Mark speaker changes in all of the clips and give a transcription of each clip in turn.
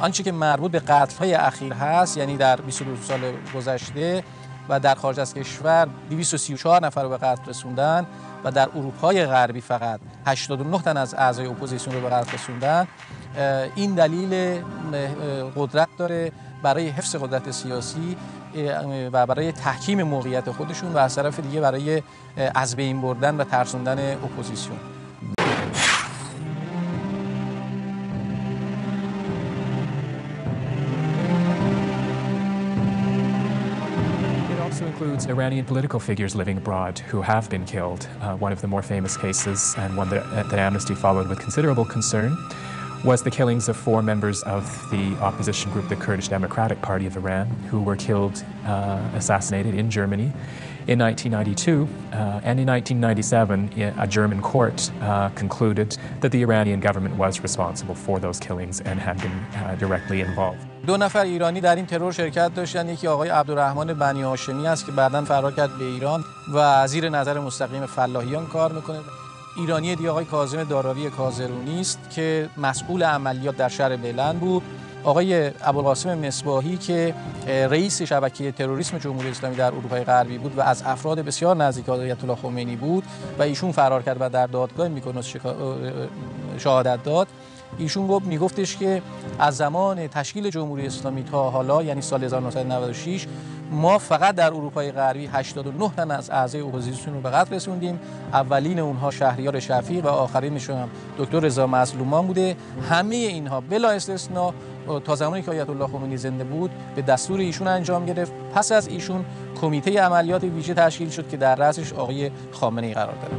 Speaker 1: آنچه که مربوط به قتل‌های اخیر هست، یعنی در 22 سال گذشته و در خارج از کشور 234 نفر رو به قتل رسوندن و در اروپای غربی فقط 89 تن از اعضای اپوزیسیون رو به قتل رسوندن، این دلیل قدرت داره برای حفظ قدرت سیاسی و برای تحکیم موقعیت خودشون و از طرف دیگه برای از بین بردن و ترسوندن اپوزیسیون.
Speaker 2: Includes Iranian political figures living abroad who have been killed. One of the more famous cases, and one that Amnesty followed with considerable concern, was the killings of 4 members of the opposition group, the Kurdish Democratic Party of Iran, who were killed, assassinated in Germany in 1992. And in 1997, a German court concluded that the Iranian government was responsible for those killings and had been directly involved.
Speaker 1: 2 نفر ایرانی در این ترور شرکت داشتن. یکی آقای عبدالرحمن بنی هاشمی است که بعداً فرار کرد به ایران و زیر نظر مستقیم فلاحیان کار میکنه. ایرانی دیگه آقای کاظم داراوی کازرونی است که مسئول عملیات در شهر بلند بود. آقای ابوالقاسم مصباحی که رئیس شبکه تروریسم جمهوری اسلامی در اروپای غربی بود و از افراد بسیار نزدیک آیت الله خمینی بود و ایشون فرار کرد و در دادگاه میکنوس شهادت داد. ایشون میگفتش که از زمان تشکیل جمهوری اسلامی تا حالا، یعنی سال 1996، ما فقط در اروپای غربی 89 تن از اعضای اپوزیسیون رو به قتل رسوندیم. اولین اونها شهریار شفیق و آخرینشون هم دکتر رضا مظلومان بوده. همه اینها بلا استثنا تا زمانی که آیت الله خمینی زنده بود به دستور ایشون انجام گرفت. پس از ایشون کمیته عملیات ویژه تشکیل شد که در رأسش آقای خامنه‌ای قرار داره.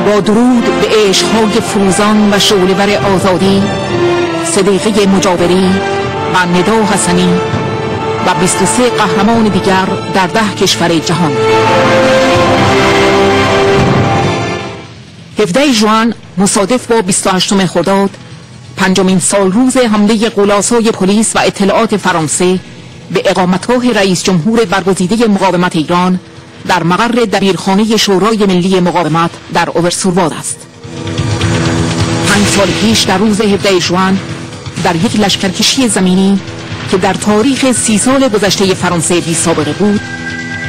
Speaker 3: با درود به عشق‌های فروزان و شعله‌ور آزادی، صدیقه مجاوری و ندا حسنی و 23 قهرمان دیگر در 10 کشور جهان. 17 ژوئن مصادف با 28 خرداد، 5مین سالروز حمله غولاسای پلیس و اطلاعات فرانسه به اقامتگاه رئیس جمهور برگزیده مقاومت ایران در مقر دبیرخانه شورای ملی مقاومت در اوبرسورواد است. 5 سال پیش در روز 17 ژوئن در یک لشکرکشی زمینی که در تاریخ 30 سال گذشته فرانسه بی سابقه بود،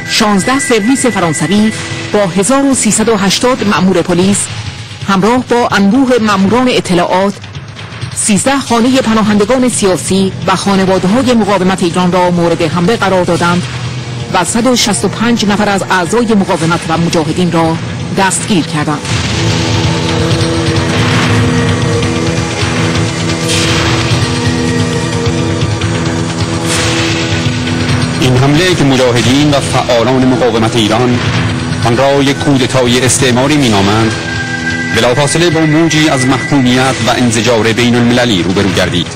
Speaker 3: 16 سرویس فرانسوی با 1380 مأمور پلیس همراه با انبوه مأموران اطلاعات 13 خانه پناهندگان سیاسی و خانواده‌های مقاومت ایران را مورد حمله قرار دادند و 165 نفر از اعضای مقاومت و مجاهدین را دستگیر کردند.
Speaker 4: این حمله که مجاهدین و فعالان مقاومت ایران آن را یک کودتای استعماری می‌نامند، بلافاصله با موجی از محکومیت و انزجار بین المللی روبرو گردید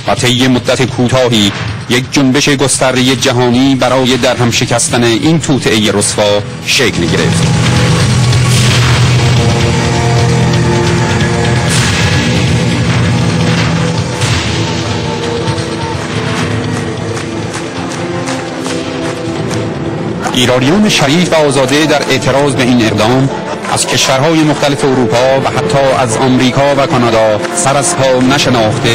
Speaker 4: و طی مدت کوتاهی یک جنبش گسترده جهانی برای درهم شکستن این توطئه رسوا شکل گرفت. ایرانیان شریف و آزاده در اعتراض به این اقدام از کشورهای مختلف اروپا و حتی از آمریکا و کانادا سر از پا نشناخته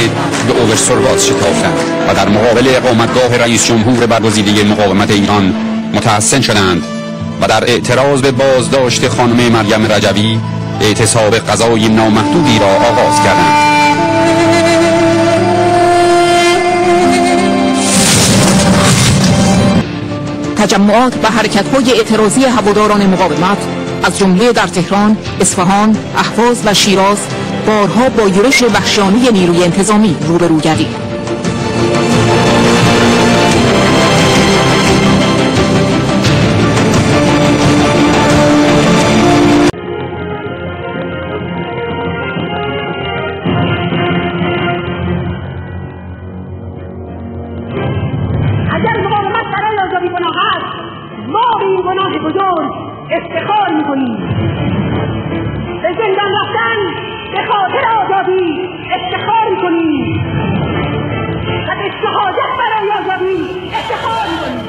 Speaker 4: به اوبرسورواد شتافتند و در مقابل اقامتگاه رئیس جمهور برگزیده مقاومت ایران متحصن شدند و در اعتراض به بازداشت خانم مریم رجوی اعتصاب غذای نامحدودی را آغاز کردند.
Speaker 3: تجمعات و حرکت‌های اعتراضی هواداران مقاومت از جمله در تهران، اصفهان، اهواز و شیراز بارها با یورش وحشیانه نیروی انتظامی روبرو گردید.
Speaker 5: اگر مقاومت برای آزادی گناه است، ما گناه بزرگ افتخار میکنیم. به زندان رفتن به خاطر آزادی افتخار میکنیم و به شهادت برای آزادی افتخار میکنیم.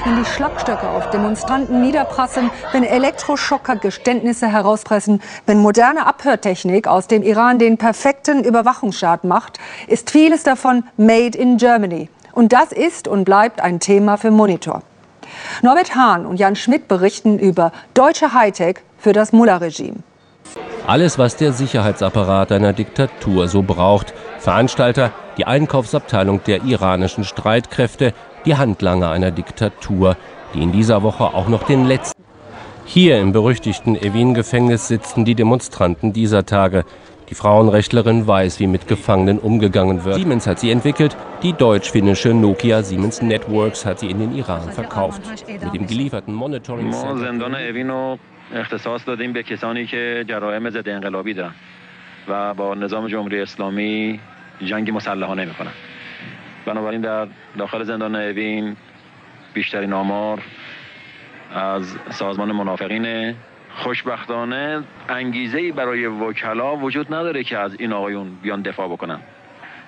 Speaker 6: Wenn die Schlagstöcke auf Demonstranten niederprasseln, wenn Elektroschocker Geständnisse herauspressen, wenn moderne Abhörtechnik aus dem Iran den perfekten Überwachungsstaat macht, ist vieles davon made in Germany. Und das ist und bleibt ein Thema für Monitor. Norbert Hahn und Jan Schmidt berichten über deutsche Hightech für das Mullah-Regime.
Speaker 7: Alles, was der Sicherheitsapparat einer Diktatur so braucht. Veranstalter, die Einkaufsabteilung der iranischen Streitkräfte, die Handlanger einer Diktatur, die in dieser Woche auch noch den letzten. Hier im berüchtigten Evin-Gefängnis sitzen die Demonstranten dieser Tage. Die Frauenrechtlerin weiß, wie mit Gefangenen umgegangen wird. Siemens hat sie entwickelt, die deutsch-finnische Nokia Siemens Networks hat sie in den Iran verkauft. Mit dem gelieferten Monitoring
Speaker 8: اختصاص دادیم به کسانی که جرائم ضد انقلابی دارن و با نظام جمهوری اسلامی جنگ مسلحانه میکنن. بنابراین در داخل زندان اوین بیشترین آمار از سازمان منافقین. خوشبختانه انگیزه‌ای برای وکلا وجود نداره که از این آقایون بیان دفاع بکنن.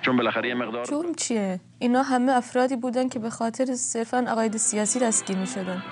Speaker 8: چون بالاخره یه مقدار
Speaker 9: جرم چیه؟ اینا همه افرادی بودن که به خاطر صرفاً عقاید سیاسی دستگیر می‌شدن.